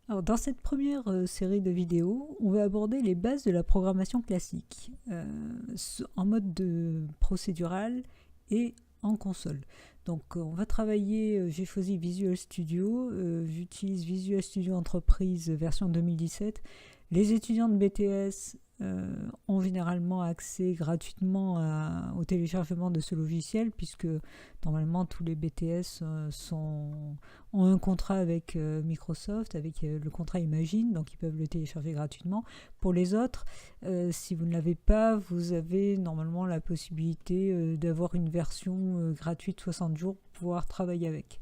Alors, dans cette première série de vidéos, on va aborder les bases de la programmation classique en mode procédural et en console. Donc on va travailler, j'ai choisi Visual Studio, j'utilise Visual Studio Entreprise version 2017. Les étudiants de BTS ont généralement accès gratuitement au téléchargement de ce logiciel, puisque normalement tous les BTS ont un contrat avec Microsoft, avec le contrat Imagine, donc ils peuvent le télécharger gratuitement. Pour les autres, si vous ne l'avez pas, vous avez normalement la possibilité d'avoir une version gratuite 60 jours pour pouvoir travailler avec.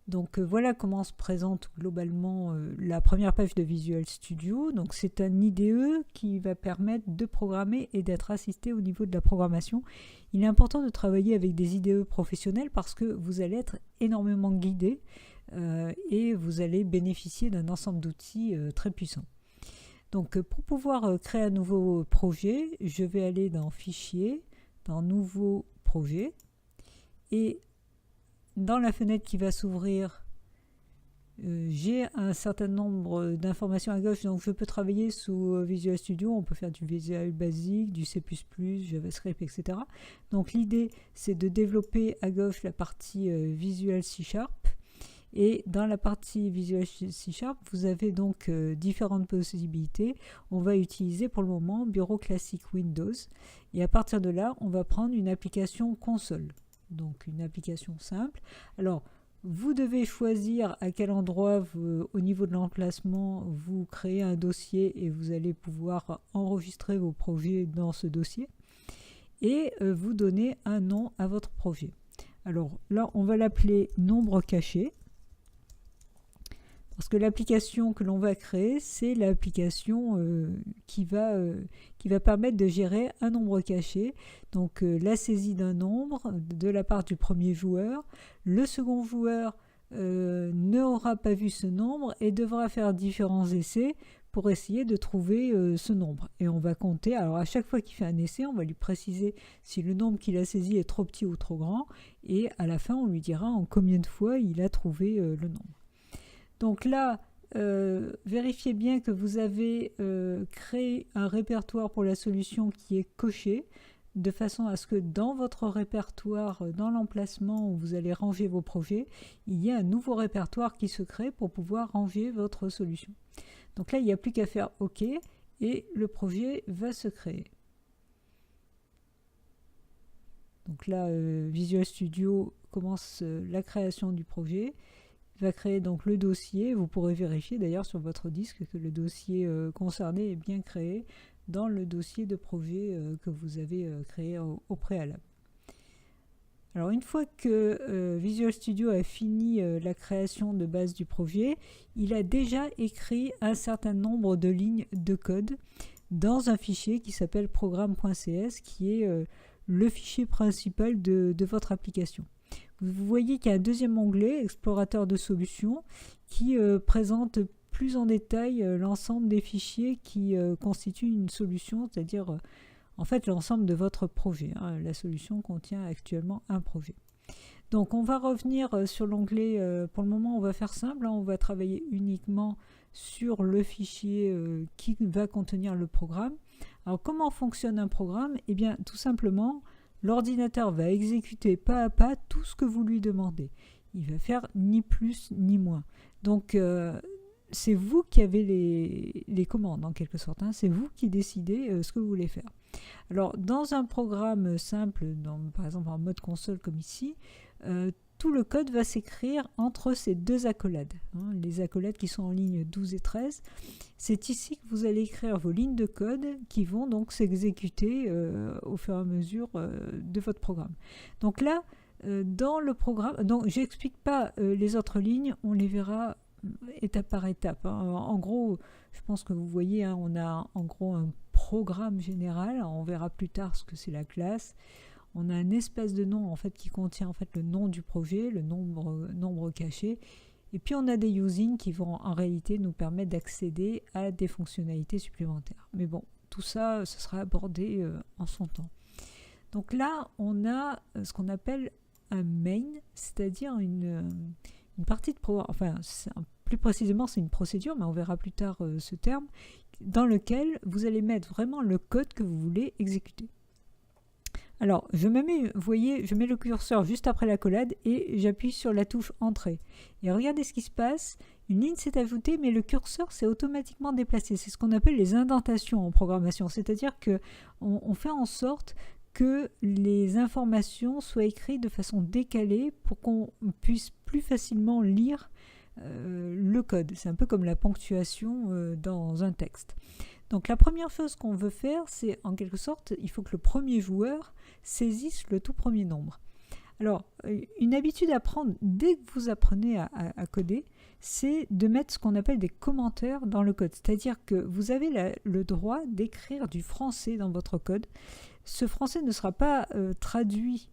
Donc voilà comment se présente globalement la première page de Visual Studio. Donc c'est un IDE qui va permettre de programmer et d'être assisté au niveau de la programmation. Il est important de travailler avec des IDE professionnels parce que vous allez être énormément guidé et vous allez bénéficier d'un ensemble d'outils très puissants. Donc pour pouvoir créer un nouveau projet, je vais aller dans Fichier, dans Nouveau projet, et dans la fenêtre qui va s'ouvrir, j'ai un certain nombre d'informations à gauche, donc je peux travailler sous Visual Studio, on peut faire du Visual Basic, du C++, JavaScript, etc. Donc l'idée, c'est de développer à gauche la partie Visual C#, et dans la partie Visual C#, vous avez donc différentes possibilités. On va utiliser pour le moment Bureau classique Windows, et à partir de là, on va prendre une application console. Donc une application simple. Alors, vous devez choisir à quel endroit, au niveau de l'emplacement, vous créez un dossier et vous allez pouvoir enregistrer vos projets dans ce dossier. Et vous donnez un nom à votre projet. Alors là, on va l'appeler nombre caché. Parce que l'application que l'on va créer, c'est l'application qui va permettre de gérer un nombre caché. Donc la saisie d'un nombre de la part du premier joueur. Le second joueur n'aura pas vu ce nombre et devra faire différents essais pour essayer de trouver ce nombre. Et on va compter, alors à chaque fois qu'il fait un essai, on va lui préciser si le nombre qu'il a saisi est trop petit ou trop grand. Et à la fin, on lui dira en combien de fois il a trouvé le nombre. Donc là, vérifiez bien que vous avez créé un répertoire pour la solution qui est coché, de façon à ce que dans votre répertoire, dans l'emplacement où vous allez ranger vos projets, il y a un nouveau répertoire qui se crée pour pouvoir ranger votre solution. Donc là, il n'y a plus qu'à faire OK et le projet va se créer. Donc là, Visual Studio commence la création du projet. Va créer donc le dossier. Vous pourrez vérifier d'ailleurs sur votre disque que le dossier concerné est bien créé dans le dossier de projet que vous avez créé au préalable. Alors une fois que Visual Studio a fini la création de base du projet, il a déjà écrit un certain nombre de lignes de code dans un fichier qui s'appelle programme.cs, qui est le fichier principal de votre application. Vous voyez qu'il y a un deuxième onglet, explorateur de solutions, qui présente plus en détail l'ensemble des fichiers qui constituent une solution, c'est-à-dire en fait l'ensemble de votre projet. La solution contient actuellement un projet. Donc on va revenir sur l'onglet, pour le moment on va faire simple, on va travailler uniquement sur le fichier qui va contenir le programme. Alors comment fonctionne un programme? Eh bien tout simplement, l'ordinateur va exécuter pas à pas tout ce que vous lui demandez. Il va faire ni plus ni moins. Donc, c'est vous qui avez les commandes, en quelque sorte. C'est vous qui décidez ce que vous voulez faire. Alors, dans un programme simple, par exemple en mode console comme ici, tout le code va s'écrire entre ces deux accolades. Les accolades qui sont en ligne 12 et 13. C'est ici que vous allez écrire vos lignes de code qui vont donc s'exécuter au fur et à mesure de votre programme. Donc là, dans le programme, donc j'explique pas les autres lignes, on les verra étape par étape. En gros, je pense que vous voyez, on a en gros un programme général. On verra plus tard ce que c'est la classe. On a un espace de nom en fait qui contient en fait le nom du projet, le nombre caché, et puis on a des using qui vont en réalité nous permettre d'accéder à des fonctionnalités supplémentaires. Mais bon, tout ça, ce sera abordé en son temps. Donc là, on a ce qu'on appelle un main, c'est-à-dire une partie de programme, enfin c'est plus précisément c'est une procédure, mais on verra plus tard ce terme, dans lequel vous allez mettre vraiment le code que vous voulez exécuter. Alors, vous voyez, je mets le curseur juste après l'accolade et j'appuie sur la touche Entrée. Et regardez ce qui se passe, une ligne s'est ajoutée, mais le curseur s'est automatiquement déplacé. C'est ce qu'on appelle les indentations en programmation, c'est-à-dire qu'on fait en sorte que les informations soient écrites de façon décalée pour qu'on puisse plus facilement lire le code. C'est un peu comme la ponctuation dans un texte. Donc la première chose qu'on veut faire, c'est en quelque sorte, il faut que le premier joueur saisisse le tout premier nombre. Alors, une habitude à prendre dès que vous apprenez à coder, c'est de mettre ce qu'on appelle des commentaires dans le code. C'est-à-dire que vous avez le droit d'écrire du français dans votre code. Ce français ne sera pas traduit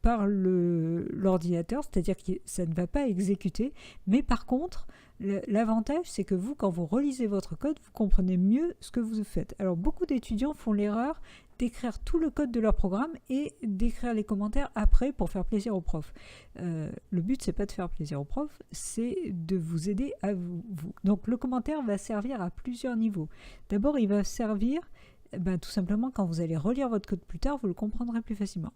par l'ordinateur, c'est-à-dire que ça ne va pas exécuter, mais par contre, l'avantage, c'est que vous, quand vous relisez votre code, vous comprenez mieux ce que vous faites. Alors, beaucoup d'étudiants font l'erreur d'écrire tout le code de leur programme et d'écrire les commentaires après pour faire plaisir au prof. Le but, c'est pas de faire plaisir au prof, c'est de vous aider à vous. Donc, le commentaire va servir à plusieurs niveaux. D'abord, il va servir tout simplement quand vous allez relire votre code plus tard, vous le comprendrez plus facilement.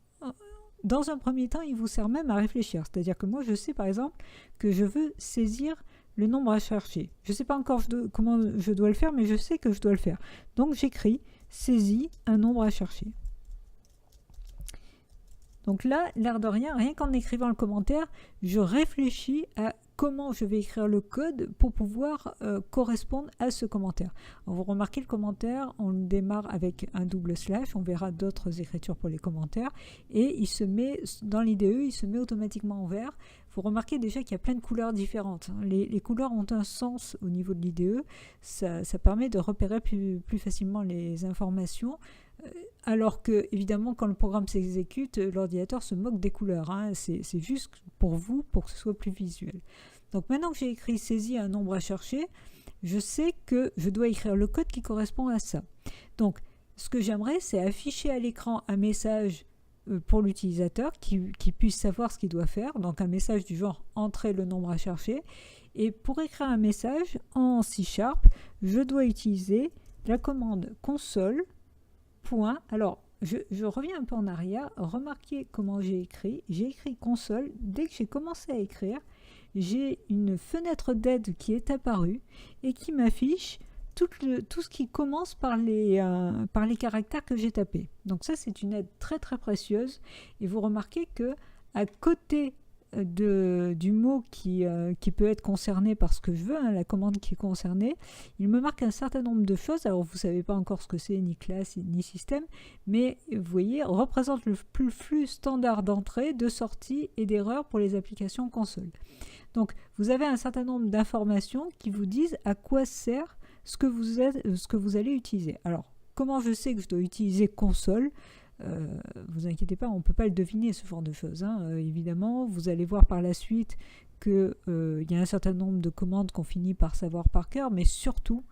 Dans un premier temps, il vous sert même à réfléchir. C'est-à-dire que moi, je sais par exemple que je veux saisir le nombre à chercher. Je ne sais pas encore comment je dois le faire, mais je sais que je dois le faire. Donc j'écris « saisis un nombre à chercher ». Donc là, l'air de rien qu'en écrivant le commentaire, je réfléchis à comment je vais écrire le code pour pouvoir correspondre à ce commentaire. Alors, vous remarquez le commentaire, on le démarre avec un double slash, on verra d'autres écritures pour les commentaires, et il se met, dans l'IDE, il se met automatiquement en vert. Vous remarquez déjà qu'il y a plein de couleurs différentes. Les couleurs ont un sens au niveau de l'IDE, ça permet de repérer plus facilement les informations, alors que, évidemment, quand le programme s'exécute, l'ordinateur se moque des couleurs. C'est juste pour vous, pour que ce soit plus visuel. Donc maintenant que j'ai écrit saisis un nombre à chercher, je sais que je dois écrire le code qui correspond à ça. Donc, ce que j'aimerais, c'est afficher à l'écran un message pour l'utilisateur qui puisse savoir ce qu'il doit faire. Donc, un message du genre « Entrez le nombre à chercher ». Et pour écrire un message en C#, je dois utiliser la commande console. Alors, je reviens un peu en arrière. Remarquez comment j'ai écrit. J'ai écrit console. Dès que j'ai commencé à écrire, j'ai une fenêtre d'aide qui est apparue et qui m'affiche tout ce qui commence par les caractères que j'ai tapés. Donc ça, c'est une aide très très précieuse. Et vous remarquez que à côté du mot qui peut être concerné par ce que je veux, la commande qui est concernée, il me marque un certain nombre de choses. Alors vous ne savez pas encore ce que c'est, ni classe, ni système, mais vous voyez, représente le flux standard d'entrée, de sortie et d'erreur pour les applications console. Donc vous avez un certain nombre d'informations qui vous disent à quoi sert ce que vous allez utiliser. Alors, comment je sais que je dois utiliser console ? Vous inquiétez pas, on ne peut pas le deviner, ce genre de choses. Évidemment, vous allez voir par la suite qu'il y a un certain nombre de commandes qu'on finit par savoir par cœur, mais surtout,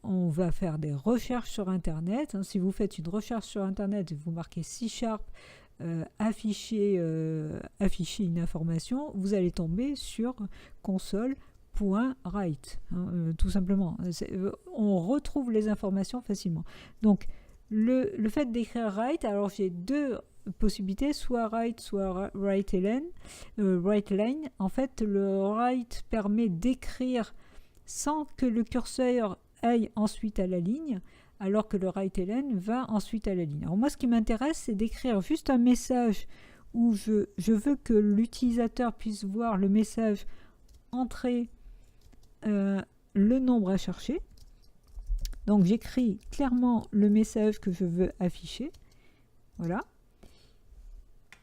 on va faire des recherches sur Internet. Si vous faites une recherche sur Internet et vous marquez C#, afficher une information, vous allez tomber sur console.write, tout simplement. On retrouve les informations facilement. Donc, le fait d'écrire write, alors j'ai deux possibilités, soit write, soit write line. En fait, le write permet d'écrire sans que le curseur aille ensuite à la ligne, alors que le write line va ensuite à la ligne. Alors moi, ce qui m'intéresse, c'est d'écrire juste un message où je veux que l'utilisateur puisse voir le message entrer le nombre à chercher. Donc j'écris clairement le message que je veux afficher. Voilà.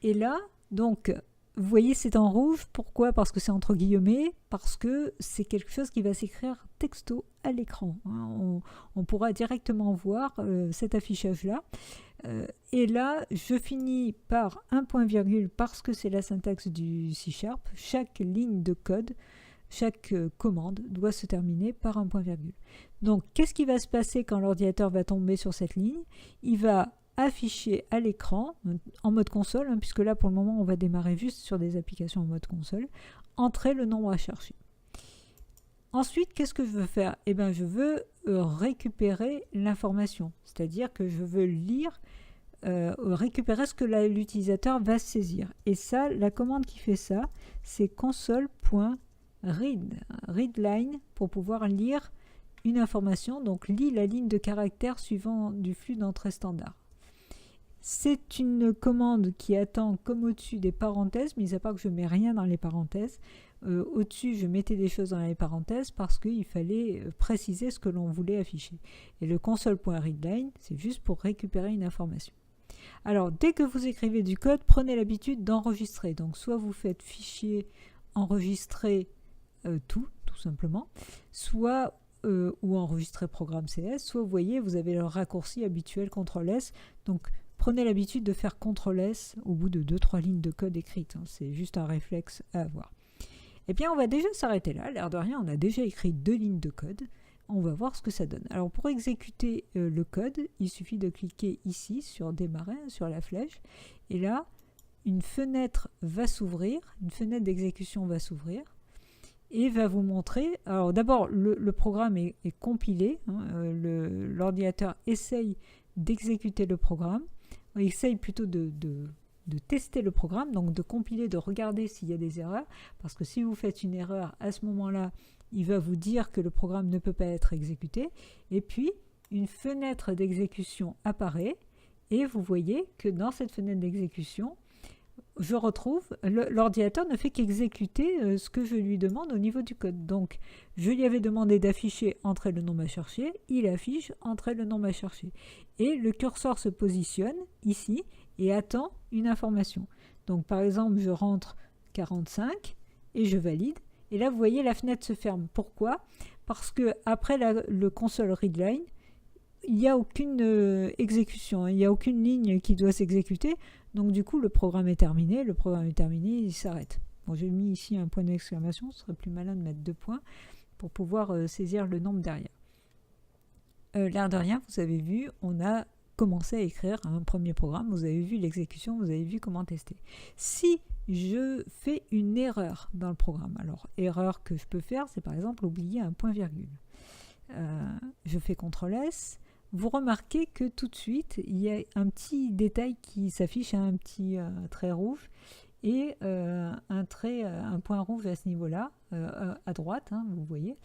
Et là, donc, vous voyez, c'est en rouge. Pourquoi ? Parce que c'est entre guillemets, parce que c'est quelque chose qui va s'écrire texto à l'écran. On pourra directement voir cet affichage-là. Et là, je finis par un point virgule parce que c'est la syntaxe du C#. Chaque ligne de code, chaque commande doit se terminer par un point virgule. Donc, qu'est-ce qui va se passer quand l'ordinateur va tomber sur cette ligne ? Il va afficher à l'écran, en mode console, puisque là, pour le moment, on va démarrer juste sur des applications en mode console, entrer le nombre à chercher. Ensuite, qu'est-ce que je veux faire? Eh bien, je veux récupérer l'information, c'est-à-dire que je veux lire, récupérer ce que l'utilisateur va saisir. Et ça, la commande qui fait ça, c'est console.readline pour pouvoir lire une information, donc lit la ligne de caractères suivant du flux d'entrée standard. C'est une commande qui attend comme au-dessus des parenthèses, mis à part que je ne mets rien dans les parenthèses. Au-dessus, je mettais des choses dans les parenthèses parce qu'il fallait préciser ce que l'on voulait afficher. Et le console.readline, c'est juste pour récupérer une information. Alors, dès que vous écrivez du code, prenez l'habitude d'enregistrer. Donc, soit vous faites fichier enregistrer tout simplement, soit ou enregistrer programme CS, soit vous voyez, vous avez le raccourci habituel CTRL-S. Donc, prenez l'habitude de faire CTRL-S au bout de 2-3 lignes de code écrites. C'est juste un réflexe à avoir. Eh bien, on va déjà s'arrêter là. L'air de rien, on a déjà écrit 2 lignes de code. On va voir ce que ça donne. Alors, pour exécuter le code, il suffit de cliquer ici sur démarrer, sur la flèche. Et là, une fenêtre va s'ouvrir, une fenêtre d'exécution va s'ouvrir et va vous montrer. Alors, d'abord, le programme est compilé. L'ordinateur essaye d'exécuter le programme. On essaye plutôt de tester le programme, donc de compiler, de regarder s'il y a des erreurs, parce que si vous faites une erreur, à ce moment-là, il va vous dire que le programme ne peut pas être exécuté, et puis une fenêtre d'exécution apparaît, et vous voyez que dans cette fenêtre d'exécution, je retrouve, l'ordinateur ne fait qu'exécuter ce que je lui demande au niveau du code. Donc, je lui avais demandé d'afficher « Entrer le nom à chercher », il affiche « Entrer le nom à chercher ». Et le curseur se positionne ici et attend une information. Donc, par exemple, je rentre 45 et je valide. Et là, vous voyez, la fenêtre se ferme. Pourquoi? Parce qu'après le console readline, il n'y a aucune exécution, il n'y a aucune ligne qui doit s'exécuter. Donc du coup, le programme est terminé, il s'arrête. Bon, j'ai mis ici un point d'exclamation, ce serait plus malin de mettre 2 points pour pouvoir saisir le nombre derrière. L'air de rien, vous avez vu, on a commencé à écrire un premier programme, vous avez vu l'exécution, vous avez vu comment tester. Si je fais une erreur dans le programme, alors erreur que je peux faire, c'est par exemple oublier un point-virgule. Je fais CTRL-S. Vous remarquez que tout de suite, il y a un petit détail qui s'affiche, un petit trait rouge et un point rouge à ce niveau-là, à droite, vous voyez.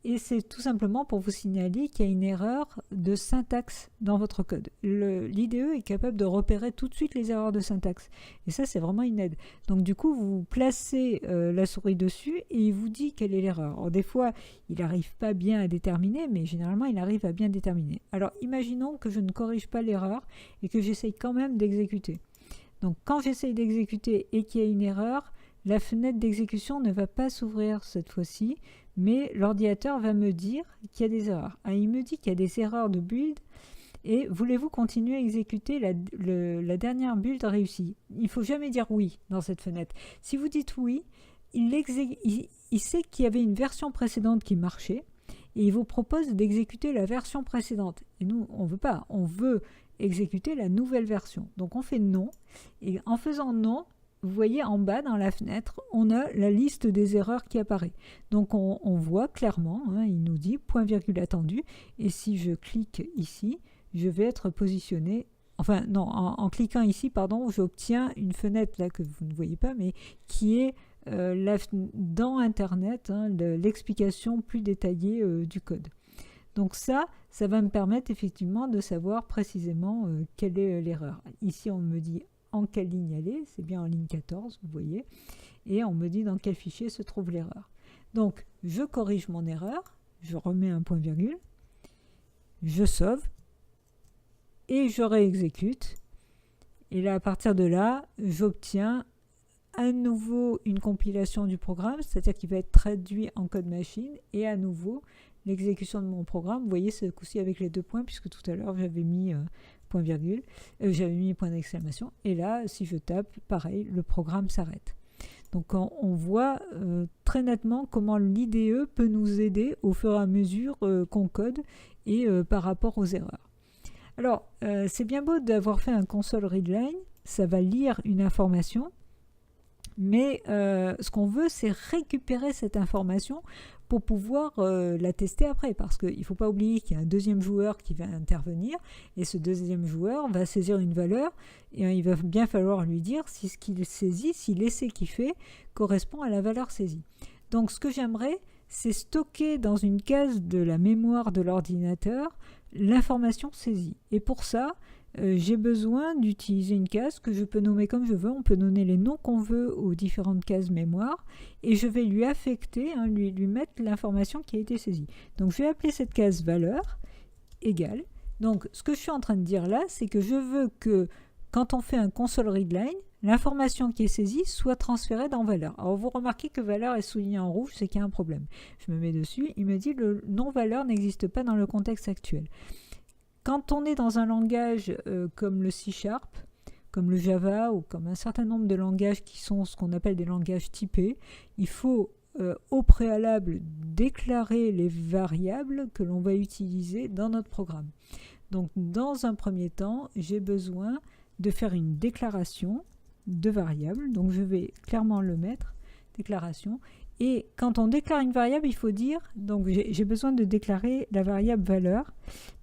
Et c'est tout simplement pour vous signaler qu'il y a une erreur de syntaxe dans votre code. L'IDE est capable de repérer tout de suite les erreurs de syntaxe. Et ça, c'est vraiment une aide. Donc du coup, vous placez la souris dessus et il vous dit quelle est l'erreur. Alors des fois, il n'arrive pas bien à déterminer, mais généralement, il arrive à bien déterminer. Alors imaginons que je ne corrige pas l'erreur et que j'essaye quand même d'exécuter. Donc quand j'essaye d'exécuter et qu'il y a une erreur, la fenêtre d'exécution ne va pas s'ouvrir cette fois-ci, mais l'ordinateur va me dire qu'il y a des erreurs. Il me dit qu'il y a des erreurs de build et voulez-vous continuer à exécuter la dernière build réussie? Il ne faut jamais dire oui dans cette fenêtre. Si vous dites oui, il sait qu'il y avait une version précédente qui marchait et il vous propose d'exécuter la version précédente. Et nous, on ne veut pas, on veut exécuter la nouvelle version. Donc on fait non et en faisant non, vous voyez en bas dans la fenêtre, on a la liste des erreurs qui apparaît. Donc on voit clairement, il nous dit point virgule attendu. Et si je clique ici, je vais être positionné. Enfin non, en cliquant ici, pardon, j'obtiens une fenêtre là que vous ne voyez pas, mais qui est dans Internet, l'explication plus détaillée du code. Donc ça va me permettre effectivement de savoir précisément quelle est l'erreur. Ici on me dit en quelle ligne elle est, c'est bien en ligne 14, vous voyez, et on me dit dans quel fichier se trouve l'erreur. Donc, je corrige mon erreur, je remets un point-virgule, je sauve, et je réexécute, et là, à partir de là, j'obtiens à nouveau une compilation du programme, c'est-à-dire qu'il va être traduit en code machine, et à nouveau, l'exécution de mon programme, vous voyez, ce coup-ci avec les 2 points, puisque tout à l'heure, j'avais mis point virgule, j'avais mis point d'exclamation, et là, si je tape, pareil, le programme s'arrête. Donc on voit très nettement comment l'IDE peut nous aider au fur et à mesure qu'on code et par rapport aux erreurs. Alors, c'est bien beau d'avoir fait un console readline, ça va lire une information, mais ce qu'on veut, c'est récupérer cette information pour pouvoir la tester après, parce qu'il ne faut pas oublier qu'il y a un deuxième joueur qui va intervenir, et ce deuxième joueur va saisir une valeur, et il va bien falloir lui dire si ce qu'il saisit, si l'essai qu'il fait correspond à la valeur saisie. Donc ce que j'aimerais, c'est stocker dans une case de la mémoire de l'ordinateur l'information saisie. Et pour ça, j'ai besoin d'utiliser une case que je peux nommer comme je veux. On peut donner les noms qu'on veut aux différentes cases mémoire et je vais lui affecter, lui mettre l'information qui a été saisie. Donc je vais appeler cette case valeur égale. Donc ce que je suis en train de dire là, c'est que je veux que quand on fait un console readline, l'information qui est saisie soit transférée dans valeur. Alors vous remarquez que valeur est souligné en rouge, c'est qu'il y a un problème. Je me mets dessus, il me dit le nom valeur n'existe pas dans le contexte actuel. Quand on est dans un langage comme le C#, comme le Java ou comme un certain nombre de langages qui sont ce qu'on appelle des langages typés, il faut au préalable déclarer les variables que l'on va utiliser dans notre programme. Donc dans un premier temps, j'ai besoin de faire une déclaration de variables. Donc je vais clairement le mettre, déclaration. Et quand on déclare une variable, il faut dire, donc j'ai besoin de déclarer la variable valeur,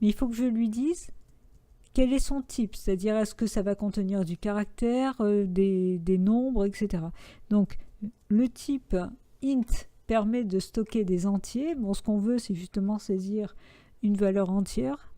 mais il faut que je lui dise quel est son type, c'est-à-dire est-ce que ça va contenir du caractère, des nombres, etc. Donc le type int permet de stocker des entiers. Bon, ce qu'on veut, c'est justement saisir une valeur entière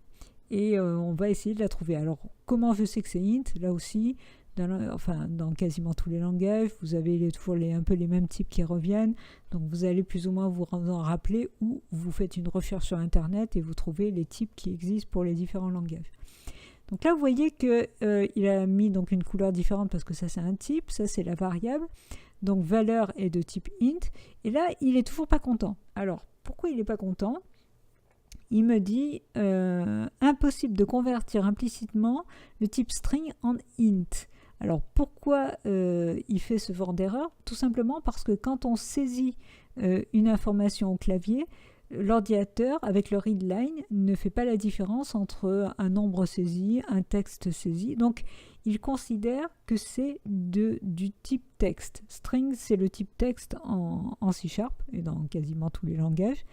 et on va essayer de la trouver. Alors comment je sais que c'est int? Là aussi, dans quasiment tous les langages, vous avez toujours un peu les mêmes types qui reviennent, donc vous allez plus ou moins vous en rappeler ou vous faites une recherche sur internet et vous trouvez les types qui existent pour les différents langages. Donc là vous voyez qu'il a mis donc une couleur différente parce que ça c'est un type, ça c'est la variable, donc valeur est de type int, et là il est toujours pas content. Alors pourquoi il n'est pas content? Il me dit impossible de convertir implicitement le type string en int. Alors pourquoi il fait ce genre d'erreur? Tout simplement parce que quand on saisit une information au clavier, l'ordinateur avec le readline ne fait pas la différence entre un nombre saisi, un texte saisi. Donc il considère que c'est du type texte. String c'est le type texte en C# et dans quasiment tous les langages.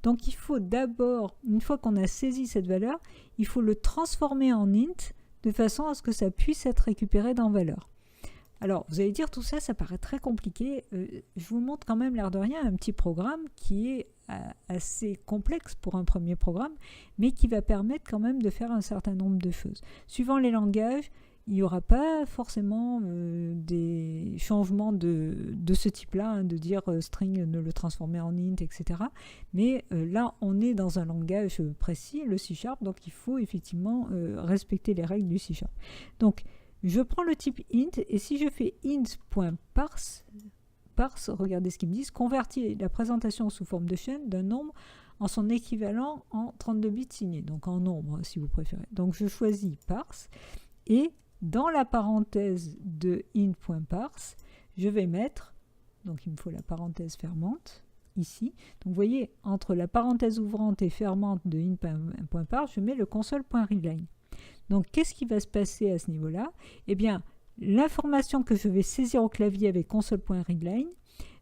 Donc il faut d'abord, une fois qu'on a saisi cette valeur, il faut le transformer en int de façon à ce que ça puisse être récupéré dans valeur. Alors, vous allez dire tout ça, ça paraît très compliqué. Je vous montre quand même, l'air de rien, un petit programme qui est assez complexe pour un premier programme, mais qui va permettre quand même de faire un certain nombre de choses. Suivant les langages, il n'y aura pas forcément des changements de ce type-là, de dire string, ne le transformer en int, etc. Mais là, on est dans un langage précis, le C#, donc il faut effectivement respecter les règles du C#. Donc, je prends le type int, et si je fais int.parse, regardez ce qu'ils me disent, convertit la présentation sous forme de chaîne d'un nombre en son équivalent en 32 bits signés, donc en nombre si vous préférez. Donc je choisis parse, et dans la parenthèse de int.parse, je vais mettre, donc il me faut la parenthèse fermante, ici. Donc vous voyez, entre la parenthèse ouvrante et fermante de int.parse, je mets le console.readline. Donc qu'est-ce qui va se passer à ce niveau-là? Eh bien, l'information que je vais saisir au clavier avec console.readline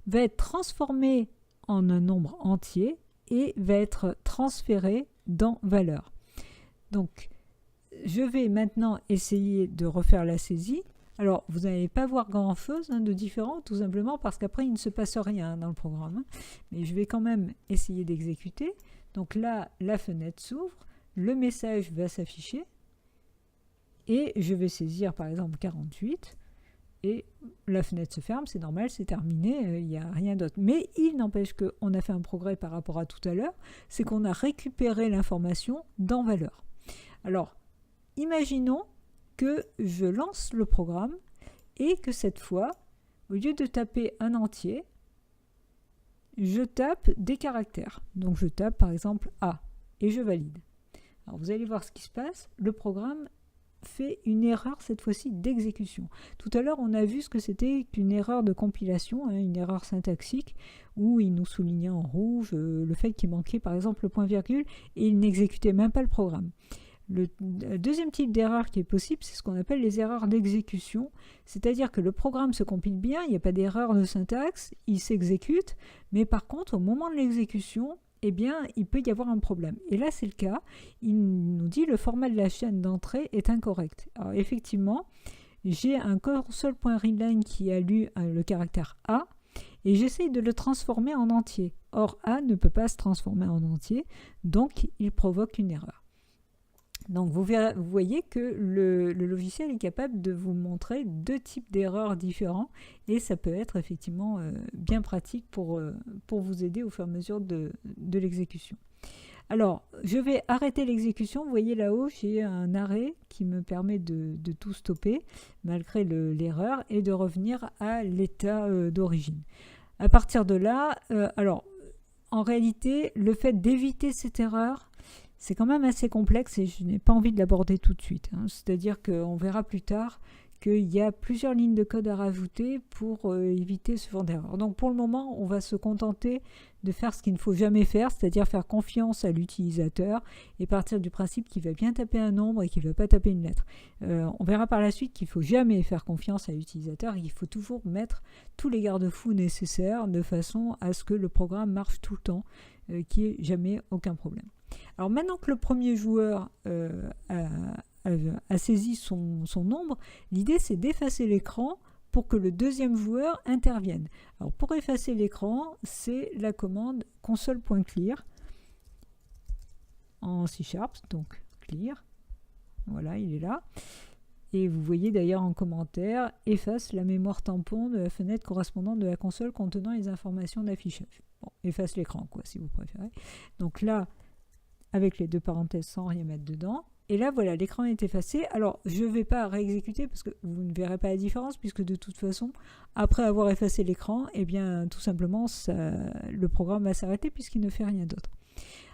va être transformée en un nombre entier et va être transférée dans valeur. Donc, je vais maintenant essayer de refaire la saisie. Alors, vous n'allez pas voir grand-chose de différent, tout simplement parce qu'après, il ne se passe rien dans le programme. Mais je vais quand même essayer d'exécuter. Donc là, la fenêtre s'ouvre, le message va s'afficher. Et je vais saisir par exemple 48 et la fenêtre se ferme, c'est normal, c'est terminé, il n'y a rien d'autre. Mais il n'empêche qu'on a fait un progrès par rapport à tout à l'heure, c'est qu'on a récupéré l'information dans valeur. Alors, imaginons que je lance le programme et que cette fois, au lieu de taper un entier, je tape des caractères. Donc je tape par exemple A et je valide. Alors vous allez voir ce qui se passe, le programme fait une erreur cette fois-ci d'exécution. Tout à l'heure on a vu ce que c'était qu'une erreur de compilation, une erreur syntaxique où il nous soulignait en rouge le fait qu'il manquait par exemple le point virgule et il n'exécutait même pas le programme. Le deuxième type d'erreur qui est possible, c'est ce qu'on appelle les erreurs d'exécution, c'est-à-dire que le programme se compile bien, il n'y a pas d'erreur de syntaxe, il s'exécute, mais par contre, au moment de l'exécution, eh bien, il peut y avoir un problème. Et là, c'est le cas. Il nous dit le format de la chaîne d'entrée est incorrect. Alors, effectivement, j'ai un console.readline qui a lu le caractère A, et j'essaye de le transformer en entier. Or, A ne peut pas se transformer en entier, donc il provoque une erreur. Donc vous voyez que le logiciel est capable de vous montrer deux types d'erreurs différents et ça peut être effectivement bien pratique pour vous aider au fur et à mesure de l'exécution. Alors, je vais arrêter l'exécution. Vous voyez là-haut, j'ai un arrêt qui me permet de tout stopper malgré l'erreur et de revenir à l'état d'origine. À partir de là, alors en réalité, le fait d'éviter cette erreur, c'est quand même assez complexe et je n'ai pas envie de l'aborder tout de suite. C'est-à-dire qu'on verra plus tard qu'il y a plusieurs lignes de code à rajouter pour éviter ce genre d'erreur. Donc pour le moment, on va se contenter de faire ce qu'il ne faut jamais faire, c'est-à-dire faire confiance à l'utilisateur et partir du principe qu'il va bien taper un nombre et qu'il ne va pas taper une lettre. On verra par la suite qu'il ne faut jamais faire confiance à l'utilisateur et qu'il faut toujours mettre tous les garde-fous nécessaires de façon à ce que le programme marche tout le temps, qu'il n'y ait jamais aucun problème. Alors maintenant que le premier joueur a saisi son nombre, l'idée c'est d'effacer l'écran pour que le deuxième joueur intervienne. Alors pour effacer l'écran, c'est la commande console.clear en C#, donc clear, voilà, il est là. Et vous voyez d'ailleurs en commentaire, efface la mémoire tampon de la fenêtre correspondante de la console contenant les informations d'affichage. Bon, efface l'écran quoi, si vous préférez. Donc là, avec les deux parenthèses sans rien mettre dedans. Et là, voilà, l'écran est effacé. Alors, je ne vais pas réexécuter parce que vous ne verrez pas la différence puisque de toute façon, après avoir effacé l'écran, eh bien, tout simplement, le programme va s'arrêter puisqu'il ne fait rien d'autre.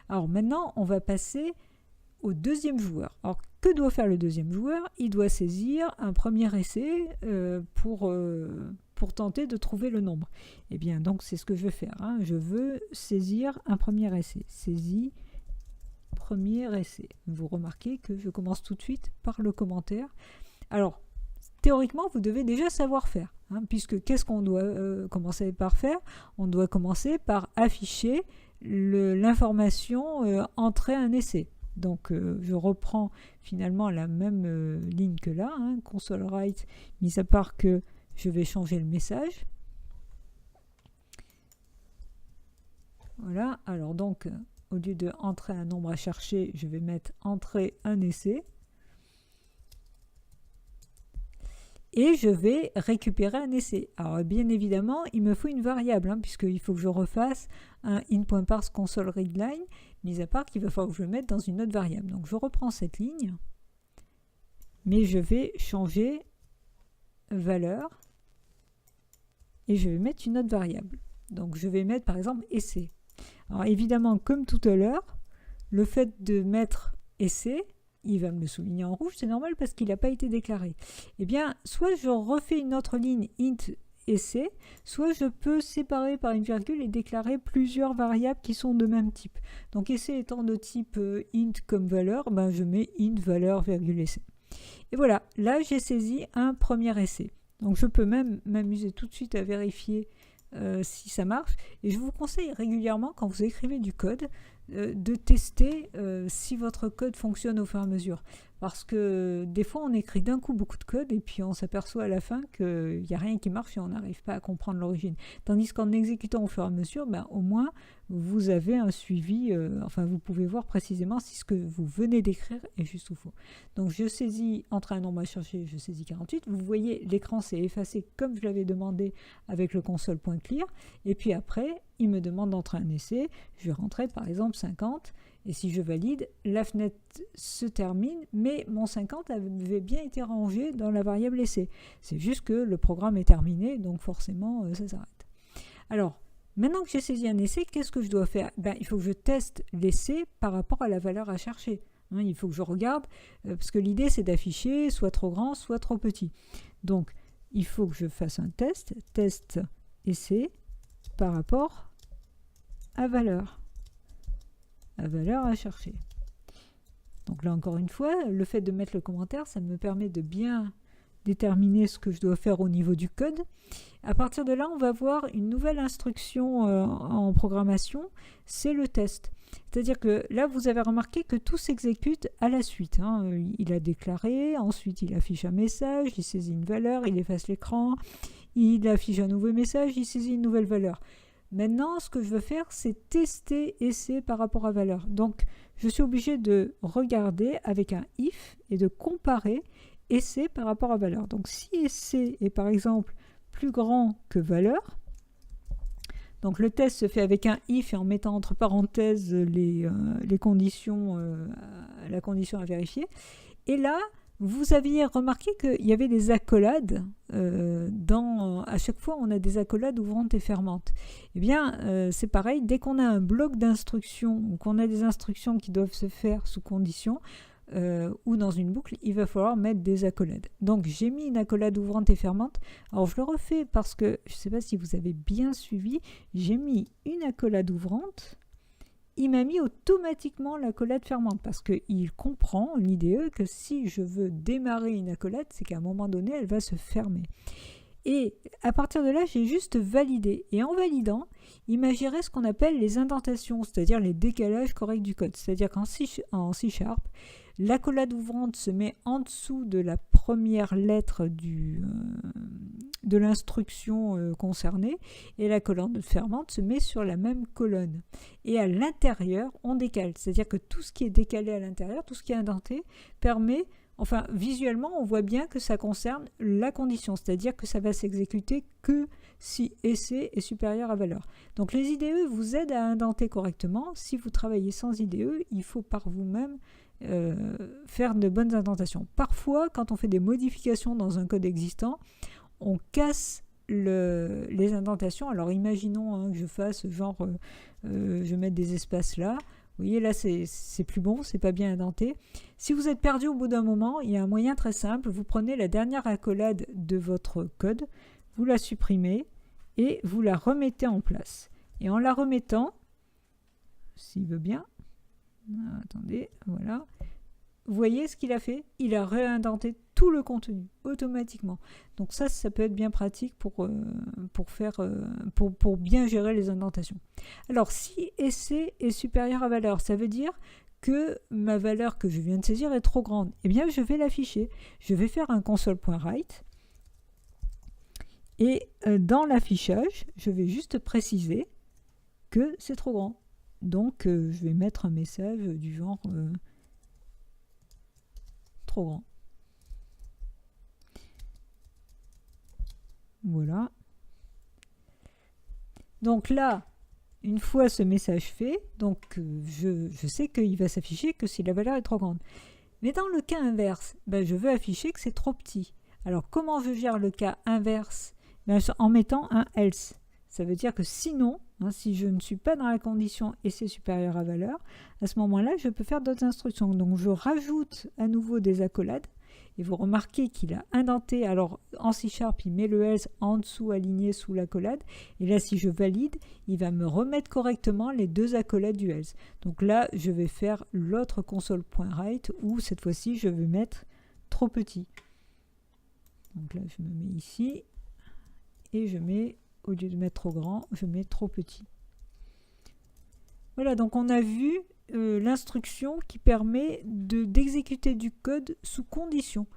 Alors maintenant, on va passer au deuxième joueur. Alors, que doit faire le deuxième joueur? Il doit saisir un premier essai pour tenter de trouver le nombre. Eh bien, donc, c'est ce que je vais faire. Je veux saisir un premier essai. Saisis premier essai. Vous remarquez que je commence tout de suite par le commentaire. Alors, théoriquement, vous devez déjà savoir faire, puisque qu'est-ce qu'on doit commencer par faire? On doit commencer par afficher l'information entrer un essai. Donc, je reprends finalement la même ligne que là, console write, mis à part que je vais changer le message. Voilà, alors donc, au lieu de entrer un nombre à chercher, je vais mettre entrer un essai. Et je vais récupérer un essai. Alors bien évidemment, il me faut une variable, puisqu'il faut que je refasse un in.parse console readline, mis à part qu'il va falloir que je le mette dans une autre variable. Donc je reprends cette ligne, mais je vais changer valeur, et je vais mettre une autre variable. Donc je vais mettre par exemple essai. Alors évidemment, comme tout à l'heure, le fait de mettre essai, il va me le souligner en rouge, c'est normal parce qu'il n'a pas été déclaré. Eh bien, soit je refais une autre ligne int essai, soit je peux séparer par une virgule et déclarer plusieurs variables qui sont de même type. Donc essai étant de type int comme valeur, je mets int valeur virgule essai. Et voilà, là j'ai saisi un premier essai. Donc je peux même m'amuser tout de suite à vérifier si ça marche. Et je vous conseille régulièrement, quand vous écrivez du code, de tester si votre code fonctionne au fur et à mesure. Parce que des fois, on écrit d'un coup beaucoup de code et puis on s'aperçoit à la fin qu'il n'y a rien qui marche et on n'arrive pas à comprendre l'origine. Tandis qu'en exécutant au fur et à mesure, au moins, vous avez un suivi, vous pouvez voir précisément si ce que vous venez d'écrire est juste ou faux. Donc, je saisis, entre un nombre à chercher, je saisis 48. Vous voyez, l'écran s'est effacé comme je l'avais demandé avec le console.clear. Et puis après, il me demande d'entrer un essai. Je vais rentrer par exemple 50. Et si je valide, la fenêtre se termine, mais mon 50 avait bien été rangé dans la variable essai. C'est juste que le programme est terminé, donc forcément, ça s'arrête. Alors, maintenant que j'ai saisi un essai, qu'est-ce que je dois faire? Il faut que je teste l'essai par rapport à la valeur à chercher. Il faut que je regarde, parce que l'idée, c'est d'afficher soit trop grand, soit trop petit. Donc, il faut que je fasse un test essai par rapport à valeur. À chercher. Donc là encore une fois, le fait de mettre le commentaire, ça me permet de bien déterminer ce que je dois faire au niveau du code. À partir de là, on va voir une nouvelle instruction en programmation, c'est le test. C'est-à-dire que là, vous avez remarqué que tout s'exécute à la suite. Il a déclaré, ensuite il affiche un message, il saisit une valeur, il efface l'écran, il affiche un nouveau message, il saisit une nouvelle valeur. Maintenant, ce que je veux faire, c'est tester essai par rapport à valeur. Donc, je suis obligé de regarder avec un if et de comparer essai par rapport à valeur. Donc, si essai est par exemple plus grand que valeur, donc le test se fait avec un if et en mettant entre parenthèses les conditions, la condition à vérifier. Et là, vous aviez remarqué qu'il y avait des accolades. À chaque fois, on a des accolades ouvrantes et fermantes. Eh bien, c'est pareil, dès qu'on a un bloc d'instructions ou qu'on a des instructions qui doivent se faire sous condition, ou dans une boucle, il va falloir mettre des accolades. Donc j'ai mis une accolade ouvrante et fermante. Alors je le refais parce que, je ne sais pas si vous avez bien suivi, j'ai mis une accolade ouvrante, il m'a mis automatiquement l'accolade fermante parce qu'il comprend, l'IDE, que si je veux démarrer une accolade, c'est qu'à un moment donné, elle va se fermer. Et à partir de là, j'ai juste validé. Et en validant, il m'a géré ce qu'on appelle les indentations, c'est-à-dire les décalages corrects du code. C'est-à-dire qu'en C#, l'accolade ouvrante se met en dessous de la première lettre de l'instruction concernée et l'accolade fermante se met sur la même colonne. Et à l'intérieur, on décale. C'est-à-dire que tout ce qui est décalé à l'intérieur, tout ce qui est indenté, permet... Enfin, visuellement, on voit bien que ça concerne la condition, c'est-à-dire que ça va s'exécuter que si essai est supérieur à valeur. Donc les IDE vous aident à indenter correctement. Si vous travaillez sans IDE, il faut par vous-même faire de bonnes indentations. Parfois, quand on fait des modifications dans un code existant, on casse les indentations. Alors imaginons que je fasse genre, je mette des espaces là. Vous voyez, là, c'est plus bon, c'est pas bien indenté. Si vous êtes perdu au bout d'un moment, il y a un moyen très simple. Vous prenez la dernière accolade de votre code, vous la supprimez et vous la remettez en place. Et en la remettant, s'il veut bien, attendez, voilà. Vous voyez ce qu'il a fait? Il a réindenté tout le contenu automatiquement. Donc ça peut être bien pratique pour bien gérer les indentations. Alors si essai est supérieur à valeur, ça veut dire que ma valeur que je viens de saisir est trop grande. Eh bien je vais l'afficher. Je vais faire un console.write et dans l'affichage, je vais juste préciser que c'est trop grand. Donc je vais mettre un message du genre trop grand. Voilà. Donc là, une fois ce message fait, donc je sais qu'il va s'afficher que si la valeur est trop grande. Mais dans le cas inverse, je veux afficher que c'est trop petit. Alors comment je gère le cas inverse? En mettant un else. Ça veut dire que sinon, si je ne suis pas dans la condition et c'est supérieur à valeur, à ce moment-là, je peux faire d'autres instructions. Donc je rajoute à nouveau des accolades. Et vous remarquez qu'il a indenté, alors en C#, il met le else en dessous aligné sous l'accolade. Et là, si je valide, il va me remettre correctement les deux accolades du else. Donc là, je vais faire l'autre console.write où cette fois-ci, je vais mettre trop petit. Donc là, je me mets ici et je mets, au lieu de mettre trop grand, je mets trop petit. Voilà, donc on a vu l'instruction qui permet d'exécuter du code sous condition.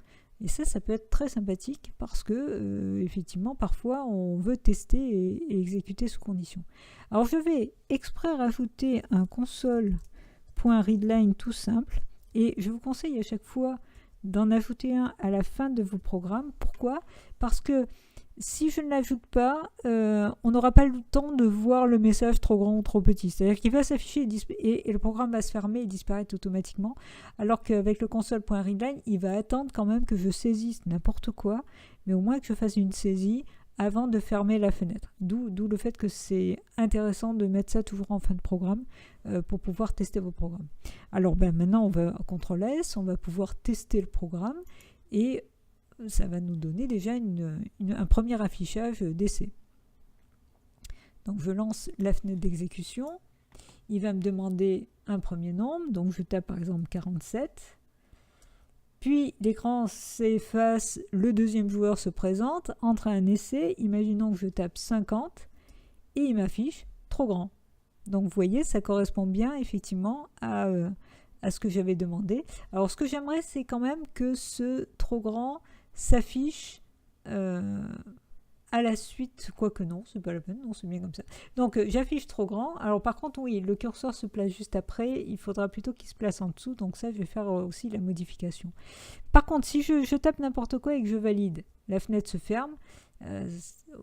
Et ça peut être très sympathique parce que, effectivement, parfois, on veut tester et exécuter sous condition. Alors, je vais exprès rajouter un console.readline tout simple et je vous conseille à chaque fois d'en ajouter un à la fin de vos programmes. Pourquoi? Parce que si je ne l'ajoute pas, on n'aura pas le temps de voir le message trop grand ou trop petit. C'est-à-dire qu'il va s'afficher et le programme va se fermer et disparaître automatiquement. Alors qu'avec le console.readline, il va attendre quand même que je saisisse n'importe quoi, mais au moins que je fasse une saisie avant de fermer la fenêtre. D'où le fait que c'est intéressant de mettre ça toujours en fin de programme pour pouvoir tester vos programmes. Alors maintenant, on va CTRL S, on va pouvoir tester le programme et ça va nous donner déjà un premier affichage d'essai. Donc je lance la fenêtre d'exécution il va me demander un premier nombre, donc je tape par exemple 47. Puis l'écran s'efface, le deuxième joueur se présente, entre un essai, imaginons que je tape 50, et il m'affiche trop grand. Donc vous voyez, ça correspond bien effectivement à ce que j'avais demandé. Alors ce que j'aimerais, c'est quand même que ce trop grand s'affiche à la suite, quoique non, c'est pas la peine, non, c'est bien comme ça. Donc j'affiche trop grand. Alors par contre, oui, le curseur se place juste après, il faudra plutôt qu'il se place en dessous, donc ça je vais faire aussi la modification. Par contre, si je tape n'importe quoi et que je valide, la fenêtre se ferme.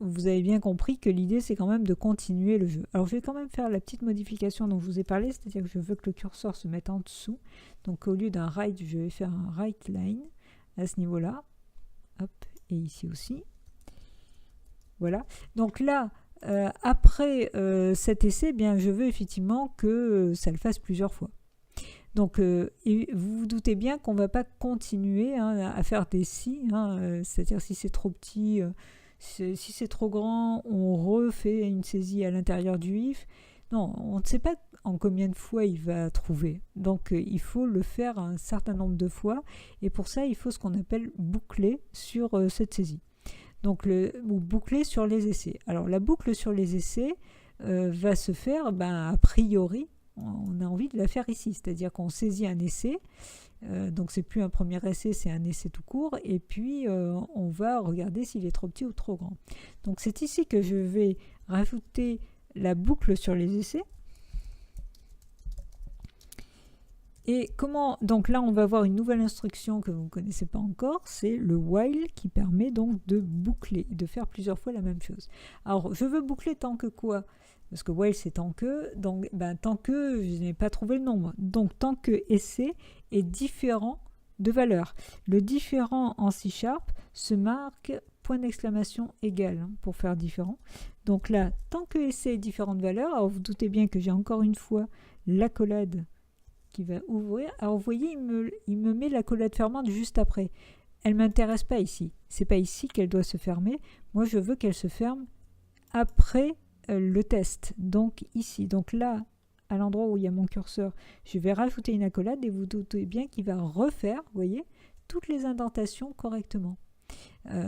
Vous avez bien compris que l'idée c'est quand même de continuer le jeu. Alors je vais quand même faire la petite modification dont je vous ai parlé, c'est-à-dire que je veux que le curseur se mette en dessous. Donc au lieu d'un right, je vais faire un right line à ce niveau-là. Hop, et ici aussi. Voilà. Donc là, après cet essai, eh bien, je veux effectivement que ça le fasse plusieurs fois. Donc, et vous vous doutez bien qu'on ne va pas continuer à faire des si, c'est-à-dire si c'est trop petit, si c'est trop grand, on refait une saisie à l'intérieur du if. Non, on ne sait pas en combien de fois il va trouver. Donc, il faut le faire un certain nombre de fois. Et pour ça, il faut ce qu'on appelle boucler sur cette saisie. Donc, ou boucler sur les essais. Alors, la boucle sur les essais va se faire, a priori, on a envie de la faire ici. C'est-à-dire qu'on saisit un essai. Donc, c'est plus un premier essai, c'est un essai tout court. Et puis, on va regarder s'il est trop petit ou trop grand. Donc, c'est ici que je vais rajouter la boucle sur les essais. Et comment, donc là on va voir une nouvelle instruction que vous ne connaissez pas encore, c'est le while qui permet donc de boucler, de faire plusieurs fois la même chose. Alors je veux boucler tant que quoi? Parce que while c'est tant que, donc tant que je n'ai pas trouvé le nombre. Donc tant que essai est différent de valeur. Le différent en C# se marque point d'exclamation égal pour faire différent. Donc là, tant que essai est différent de valeur, alors vous doutez bien que j'ai encore une fois l'accolade qui va ouvrir. Alors vous voyez, il me met l'accolade fermante juste après. Elle ne m'intéresse pas ici. C'est pas ici qu'elle doit se fermer. Moi, je veux qu'elle se ferme après le test. Donc ici. Donc là, à l'endroit où il y a mon curseur, je vais rajouter une accolade et vous doutez bien qu'il va refaire, vous voyez, toutes les indentations correctement.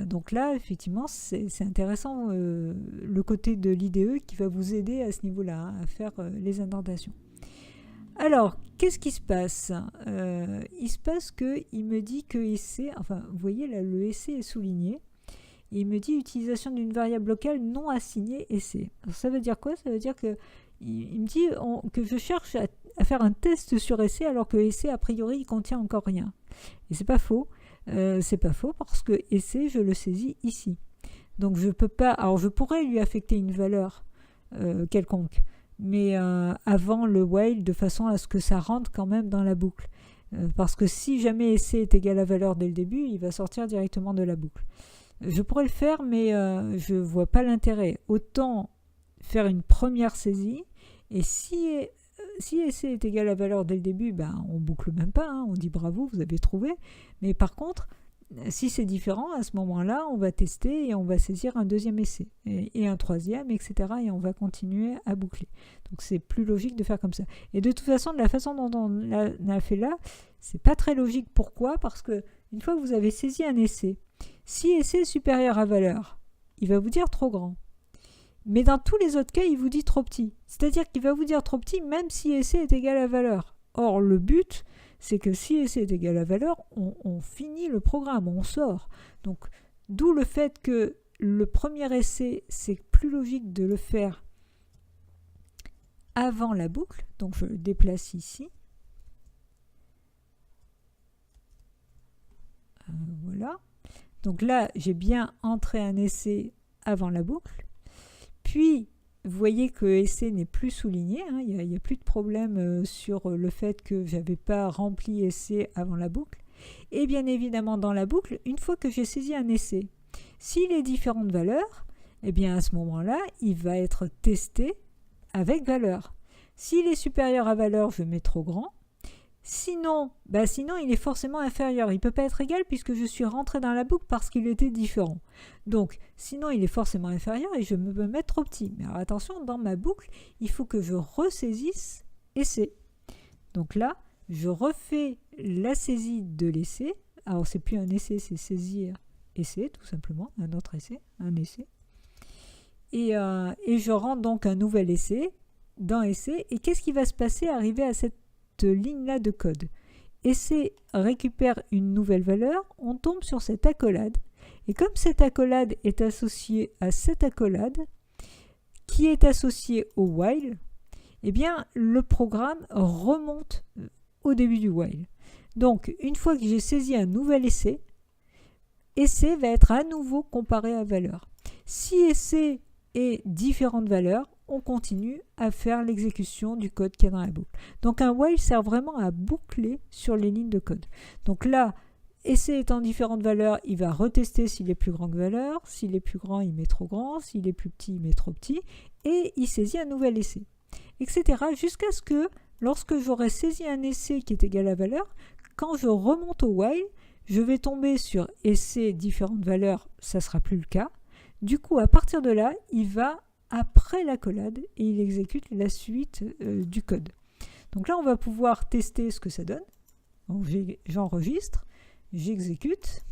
Donc là, effectivement, c'est intéressant le côté de l'IDE qui va vous aider à ce niveau-là, à faire les indentations. Alors, qu'est-ce qui se passe? Il se passe qu'il me dit que essai, enfin, vous voyez là, le essai est souligné. Et il me dit utilisation d'une variable locale non assignée essai. Alors, ça veut dire quoi? Ça veut dire que il me dit que je cherche à faire un test sur essai alors que essai, a priori, il contient encore rien. Et c'est pas faux. C'est pas faux parce que essai, je le saisis ici. Donc, je peux pas. Alors, je pourrais lui affecter une valeur quelconque, mais avant le while, de façon à ce que ça rentre quand même dans la boucle. Parce que si jamais essai est égal à valeur dès le début, il va sortir directement de la boucle. Je pourrais le faire, mais je ne vois pas l'intérêt. Autant faire une première saisie, et si essai est égal à valeur dès le début, on ne boucle même pas, on dit bravo, vous avez trouvé. Mais par contre, si c'est différent, à ce moment-là, on va tester et on va saisir un deuxième essai et un troisième, etc. Et on va continuer à boucler. Donc c'est plus logique de faire comme ça. Et de toute façon, de la façon dont on a fait là, c'est pas très logique. Pourquoi? Parce que une fois que vous avez saisi un essai, si essai est supérieur à valeur, il va vous dire trop grand. Mais dans tous les autres cas, il vous dit trop petit. C'est-à-dire qu'il va vous dire trop petit même si essai est égal à valeur. Or, le but, c'est que si essai est égal à valeur, on finit le programme, on sort. Donc, d'où le fait que le premier essai, c'est plus logique de le faire avant la boucle. Donc, je le déplace ici. Voilà. Donc là, j'ai bien entré un essai avant la boucle. Puis, vous voyez que essai n'est plus souligné, il n'y a plus de problème sur le fait que je n'avais pas rempli essai avant la boucle. Et bien évidemment, dans la boucle, une fois que j'ai saisi un essai, s'il est différent de valeur, eh bien à ce moment-là, il va être testé avec valeur. S'il est supérieur à valeur, je mets trop grand. Sinon, il est forcément inférieur. Il ne peut pas être égal puisque je suis rentré dans la boucle parce qu'il était différent. Donc, sinon, il est forcément inférieur et je me peux mettre trop petit. Mais alors, attention, dans ma boucle, il faut que je ressaisisse essai. Donc là, je refais la saisie de l'essai. Alors, c'est plus un essai, c'est saisir essai, tout simplement, un autre essai, un essai. Et je rentre donc un nouvel essai dans essai. Et qu'est-ce qui va se passer arrivé à cette ligne-là de code? Essai récupère une nouvelle valeur, on tombe sur cette accolade. Et comme cette accolade est associée à cette accolade, qui est associée au while, eh bien, le programme remonte au début du while. Donc, une fois que j'ai saisi un nouvel essai, essai va être à nouveau comparé à valeur. Si essai est différentes valeurs, on continue à faire l'exécution du code qu'il y a dans la boucle. Donc, un while sert vraiment à boucler sur les lignes de code. Donc là, essai étant différentes valeurs, il va retester s'il est plus grand que valeur. S'il est plus grand, il met trop grand. S'il est plus petit, il met trop petit. Et il saisit un nouvel essai, etc. Jusqu'à ce que, lorsque j'aurai saisi un essai qui est égal à valeur, quand je remonte au while, je vais tomber sur essai différentes valeurs, ça ne sera plus le cas. Du coup, à partir de là, il va après l'accolade et il exécute la suite du code. Donc là, on va pouvoir tester ce que ça donne. Donc j'enregistre, j'exécute.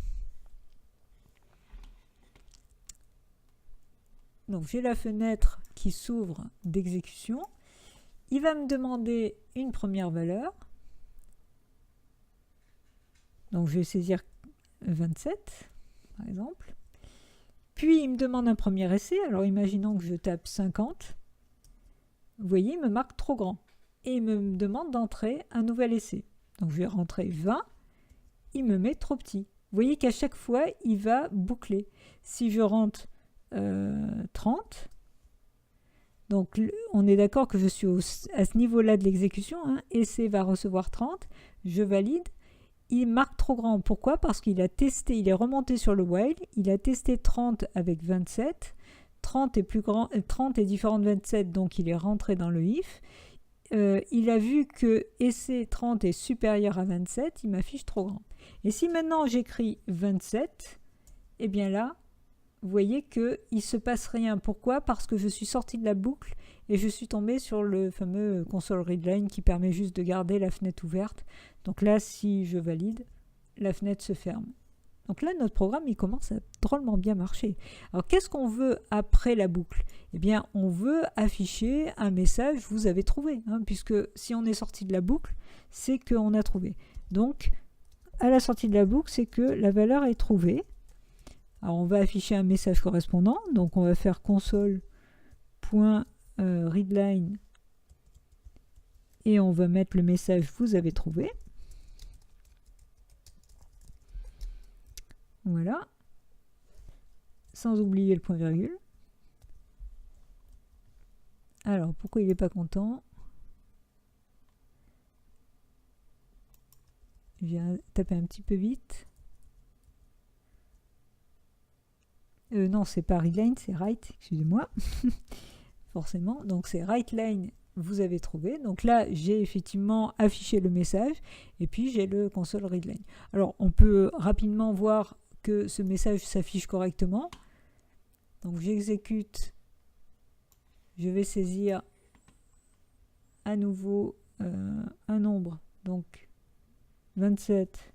Donc j'ai la fenêtre qui s'ouvre d'exécution. Il va me demander une première valeur. Donc je vais saisir 27, par exemple. Puis il me demande un premier essai. Alors imaginons que je tape 50. Vous voyez, il me marque trop grand. Et il me demande d'entrer un nouvel essai. Donc je vais rentrer 20. Il me met trop petit. Vous voyez qu'à chaque fois, il va boucler. Si je rentre 30, donc on est d'accord que je suis à ce niveau-là de l'exécution. Essai va recevoir 30. Je valide. Il marque trop grand. Pourquoi? Parce qu'il a testé, il est remonté sur le while, il a testé 30 avec 27, 30 est plus grand, 30 est différent de 27, donc il est rentré dans le if. Il a vu que essai 30 est supérieur à 27, il m'affiche trop grand. Et si maintenant j'écris 27, eh bien là, vous voyez qu'il ne se passe rien. Pourquoi? Parce que je suis sorti de la boucle et je suis tombé sur le fameux console readline qui permet juste de garder la fenêtre ouverte. Donc là, si je valide, la fenêtre se ferme. Donc là, notre programme, il commence à drôlement bien marcher. Alors, qu'est-ce qu'on veut après la boucle? Eh bien, on veut afficher un message « Vous avez trouvé », puisque si on est sorti de la boucle, c'est qu'on a trouvé. Donc, à la sortie de la boucle, c'est que la valeur est trouvée. Alors, on va afficher un message correspondant. Donc, on va faire console.readline et on va mettre le message « Vous avez trouvé ». Voilà. Sans oublier le point virgule. Alors, pourquoi il n'est pas content? Je viens taper un petit peu vite. Non, c'est pas readline, c'est write, excusez-moi. Forcément. Donc, c'est writeline, vous avez trouvé. Donc là, j'ai effectivement affiché le message et puis j'ai le console readline. Alors, on peut rapidement voir que ce message s'affiche correctement. Donc j'exécute, je vais saisir à nouveau un nombre, donc 27.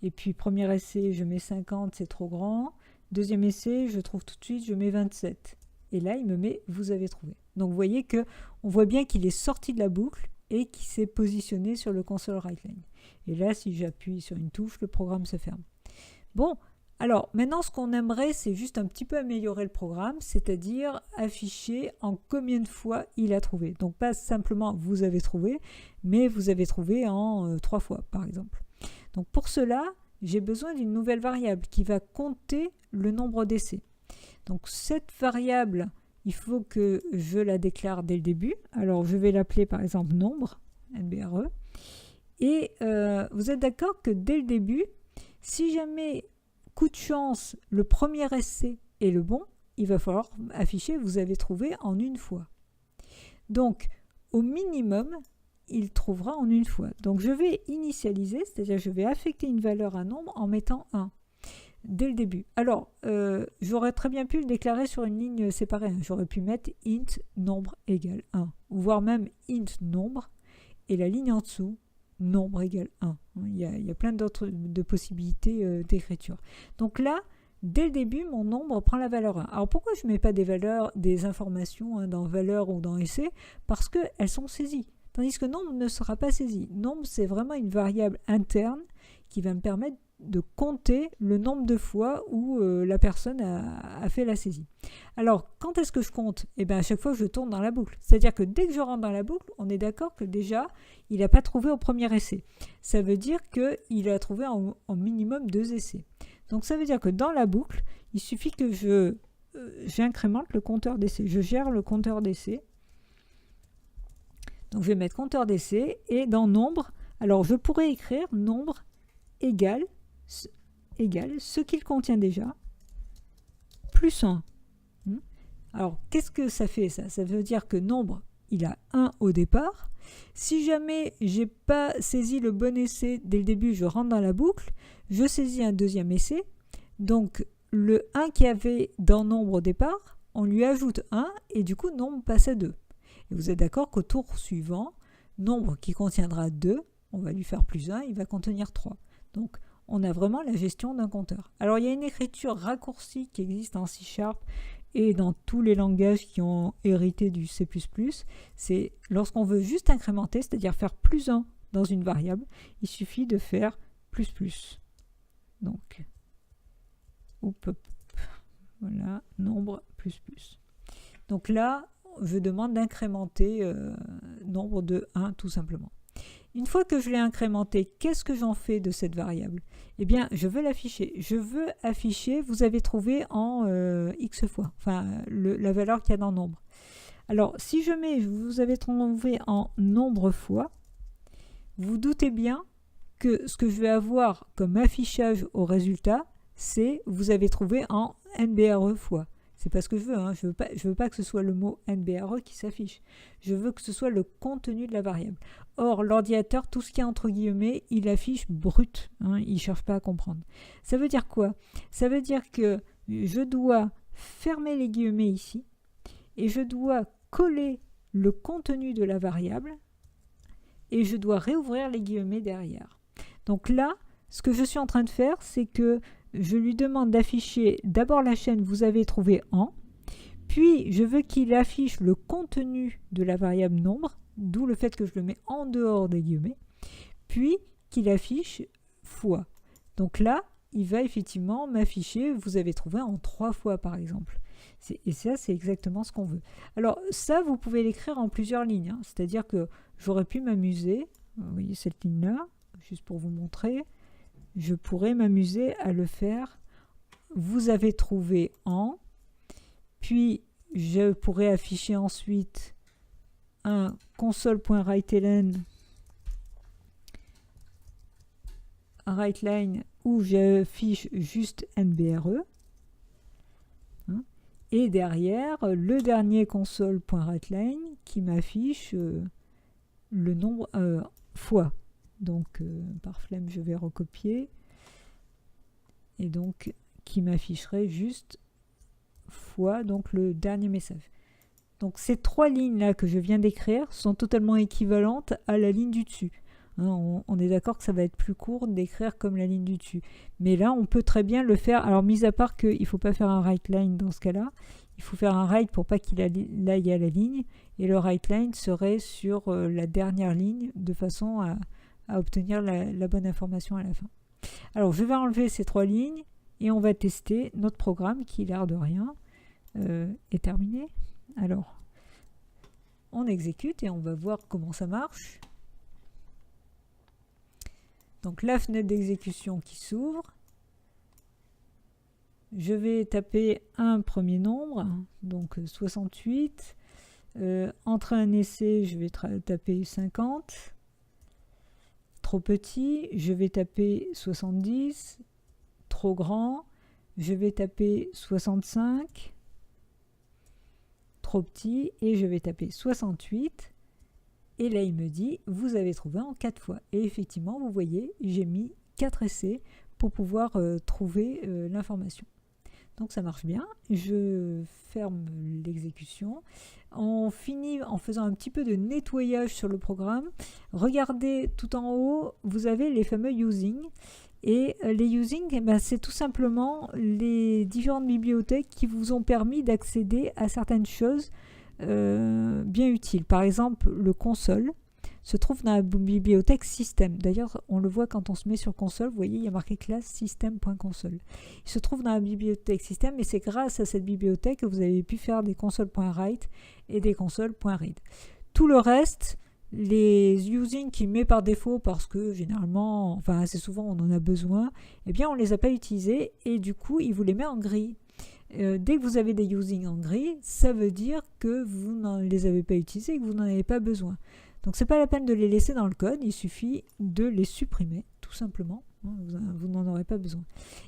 Et puis premier essai, je mets 50, c'est trop grand. Deuxième essai, je trouve tout de suite, je mets 27. Et là, il me met « Vous avez trouvé ». Donc vous voyez qu'on voit bien qu'il est sorti de la boucle et qu'il s'est positionné sur le console writeline. Et là, si j'appuie sur une touche, le programme se ferme. Bon, alors maintenant ce qu'on aimerait, c'est juste un petit peu améliorer le programme, c'est-à-dire afficher en combien de fois il a trouvé. Donc pas simplement vous avez trouvé, mais vous avez trouvé en 3 fois par exemple. Donc pour cela, j'ai besoin d'une nouvelle variable qui va compter le nombre d'essais. Donc cette variable, il faut que je la déclare dès le début. Alors je vais l'appeler par exemple nombre, NBRE. Et vous êtes d'accord que dès le début, si jamais, coup de chance, le premier essai est le bon, il va falloir afficher « Vous avez trouvé en une fois ». Donc, au minimum, il trouvera en une fois. Donc, je vais initialiser, c'est-à-dire je vais affecter une valeur à un nombre en mettant 1. dès le début. Alors, j'aurais très bien pu le déclarer sur une ligne séparée. J'aurais pu mettre int nombre égale 1, ou voire même int nombre, et la ligne en dessous, nombre égale 1. Il y a plein d'autres possibilités d'écriture. Donc là, dès le début, mon nombre prend la valeur 1. Alors pourquoi je ne mets pas des informations dans valeur ou dans essai? Parce qu'elles sont saisies. Tandis que nombre ne sera pas saisi. Nombre, c'est vraiment une variable interne qui va me permettre de compter le nombre de fois où la personne a fait la saisie. Alors, quand est-ce que je compte? Eh bien, à chaque fois que je tourne dans la boucle. C'est-à-dire que dès que je rentre dans la boucle, on est d'accord que déjà, il n'a pas trouvé au premier essai. Ça veut dire qu'il a trouvé en minimum 2 essais. Donc, ça veut dire que dans la boucle, il suffit que j'incrémente le compteur d'essai. Je gère le compteur d'essai. Donc, je vais mettre compteur d'essai et dans nombre, alors je pourrais écrire nombre égale ce qu'il contient déjà, plus 1. Alors, qu'est-ce que ça fait ça? Ça veut dire que nombre, il a 1 au départ. Si jamais je n'ai pas saisi le bon essai dès le début, je rentre dans la boucle, je saisis un deuxième essai. Donc, le 1 qu'il y avait dans nombre au départ, on lui ajoute 1 et du coup, nombre passe à 2. Et vous êtes d'accord qu'au tour suivant, nombre qui contiendra 2, on va lui faire plus 1, il va contenir 3. Donc, on a vraiment la gestion d'un compteur. Alors, il y a une écriture raccourcie qui existe en C# et dans tous les langages qui ont hérité du C++. C'est lorsqu'on veut juste incrémenter, c'est-à-dire faire plus 1 dans une variable, il suffit de faire plus plus. Donc, voilà, nombre plus plus. Donc là, je demande d'incrémenter nombre de 1 tout simplement. Une fois que je l'ai incrémenté, qu'est-ce que j'en fais de cette variable? Eh bien, je veux l'afficher. Je veux afficher, vous avez trouvé en x fois, enfin la valeur qu'il y a dans nombre. Alors, si je mets, vous avez trouvé en nombre fois, vous doutez bien que ce que je vais avoir comme affichage au résultat, c'est vous avez trouvé en NBRE fois. C'est pas ce que je veux, hein. Je veux pas que ce soit le mot NBRE qui s'affiche. Je veux que ce soit le contenu de la variable. Or, l'ordinateur, tout ce qui est entre guillemets, il affiche brut. Hein, il ne cherche pas à comprendre. Ça veut dire quoi? Ça veut dire que je dois fermer les guillemets ici et je dois coller le contenu de la variable et je dois réouvrir les guillemets derrière. Donc là, ce que je suis en train de faire, c'est que je lui demande d'afficher d'abord la chaîne vous avez trouvé en, puis je veux qu'il affiche le contenu de la variable nombre, d'où le fait que je le mets en dehors des guillemets, puis qu'il affiche fois. Donc là, il va effectivement m'afficher vous avez trouvé en 3 fois par exemple. Et ça, c'est exactement ce qu'on veut. Alors ça, vous pouvez l'écrire en plusieurs lignes, hein. C'est-à-dire que j'aurais pu m'amuser, vous voyez cette ligne-là, juste pour vous montrer, je pourrais m'amuser à le faire vous avez trouvé en, puis je pourrais afficher ensuite un console.writeLn writeLine où j'affiche juste NBRE, hein, et derrière le dernier console.writeLine qui m'affiche le nombre fois. Donc par flemme je vais recopier et donc qui m'afficherait juste fois donc le dernier message. Donc ces 3 lignes là que je viens d'écrire sont totalement équivalentes à la ligne du dessus. Hein, on est d'accord que ça va être plus court d'écrire comme la ligne du dessus. Mais là on peut très bien le faire, alors mis à part qu'il ne faut pas faire un writeLine dans ce cas là, il faut faire un write pour pas qu'il aille à la ligne et le writeLine serait sur la dernière ligne de façon à obtenir la bonne information à la fin. Alors je vais enlever ces 3 lignes et on va tester notre programme qui, l'air de rien, est terminé. Alors on exécute et on va voir comment ça marche. Donc la fenêtre d'exécution qui s'ouvre. Je vais taper un premier nombre, donc 68. Entre un essai, je vais taper 50. Trop petit, je vais taper 70, trop grand, je vais taper 65, trop petit, et je vais taper 68, et là il me dit, vous avez trouvé en 4 fois. Et effectivement, vous voyez, j'ai mis 4 essais pour pouvoir trouver l'information. Donc ça marche bien. Je ferme l'exécution. On finit en faisant un petit peu de nettoyage sur le programme. Regardez tout en haut, vous avez les fameux using. Et les using, c'est tout simplement les différentes bibliothèques qui vous ont permis d'accéder à certaines choses bien utiles. Par exemple, le console se trouve dans la bibliothèque système. D'ailleurs, on le voit quand on se met sur console, vous voyez, il y a marqué classe système.console. Il se trouve dans la bibliothèque système et c'est grâce à cette bibliothèque que vous avez pu faire des console.write et des console.read. Tout le reste, les using qui met par défaut parce que généralement, enfin assez souvent on en a besoin, eh bien on ne les a pas utilisés et du coup il vous les met en gris. Dès que vous avez des using en gris, ça veut dire que vous ne les avez pas utilisés et que vous n'en avez pas besoin. Donc c'est pas la peine de les laisser dans le code, il suffit de les supprimer, tout simplement. Vous n'en aurez pas besoin.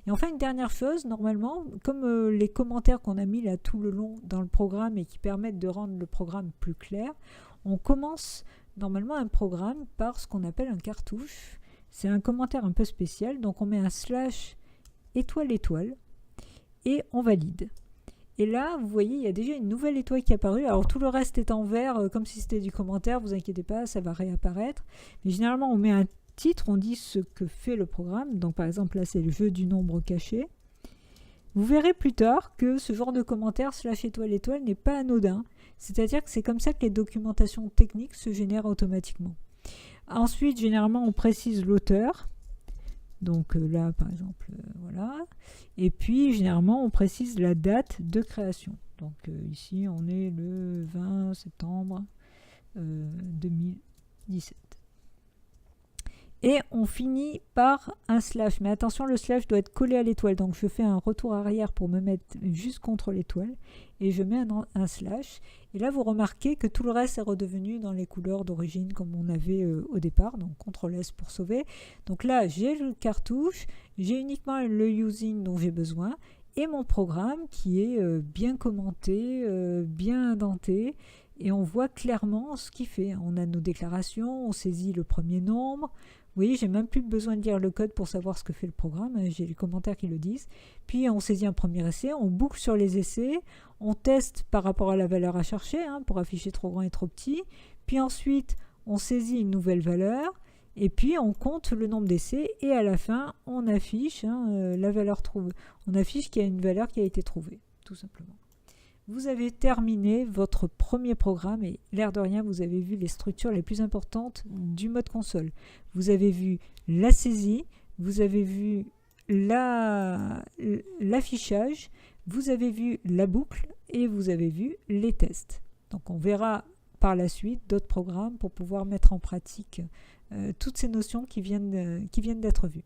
Et enfin une dernière chose, normalement, comme les commentaires qu'on a mis là tout le long dans le programme et qui permettent de rendre le programme plus clair, on commence normalement un programme par ce qu'on appelle un cartouche. C'est un commentaire un peu spécial, donc on met un slash étoile étoile et on valide. Et là, vous voyez, il y a déjà une nouvelle étoile qui est apparue. Alors tout le reste est en vert, comme si c'était du commentaire, vous inquiétez pas, ça va réapparaître. Mais généralement, on met un titre, on dit ce que fait le programme. Donc par exemple, là, c'est le jeu du nombre caché. Vous verrez plus tard que ce genre de commentaire slash étoile étoile n'est pas anodin. C'est-à-dire que c'est comme ça que les documentations techniques se génèrent automatiquement. Ensuite, généralement, on précise l'auteur. Donc là, par exemple, voilà. Et puis, généralement, on précise la date de création. Donc ici, on est le 20 septembre 2017. Et on finit par un slash. Mais attention, le slash doit être collé à l'étoile. Donc je fais un retour arrière pour me mettre juste contre l'étoile. Et je mets un slash. Et là, vous remarquez que tout le reste est redevenu dans les couleurs d'origine comme on avait au départ. Donc CTRL-S pour sauver. Donc là, j'ai le cartouche. J'ai uniquement le using dont j'ai besoin. Et mon programme qui est bien commenté, bien indenté. Et on voit clairement ce qu'il fait. On a nos déclarations, on saisit le premier nombre. Vous voyez, j'ai même plus besoin de lire le code pour savoir ce que fait le programme. J'ai les commentaires qui le disent. Puis on saisit un premier essai, on boucle sur les essais, on teste par rapport à la valeur à chercher, pour afficher trop grand et trop petit. Puis ensuite, on saisit une nouvelle valeur. Et puis on compte le nombre d'essais et à la fin, on affiche la valeur trouvée. On affiche qu'il y a une valeur qui a été trouvée, tout simplement. Vous avez terminé votre premier programme et l'air de rien, vous avez vu les structures les plus importantes du mode console. Vous avez vu la saisie, vous avez vu l'affichage, vous avez vu la boucle et vous avez vu les tests. Donc on verra par la suite d'autres programmes pour pouvoir mettre en pratique toutes ces notions qui viennent d'être vues.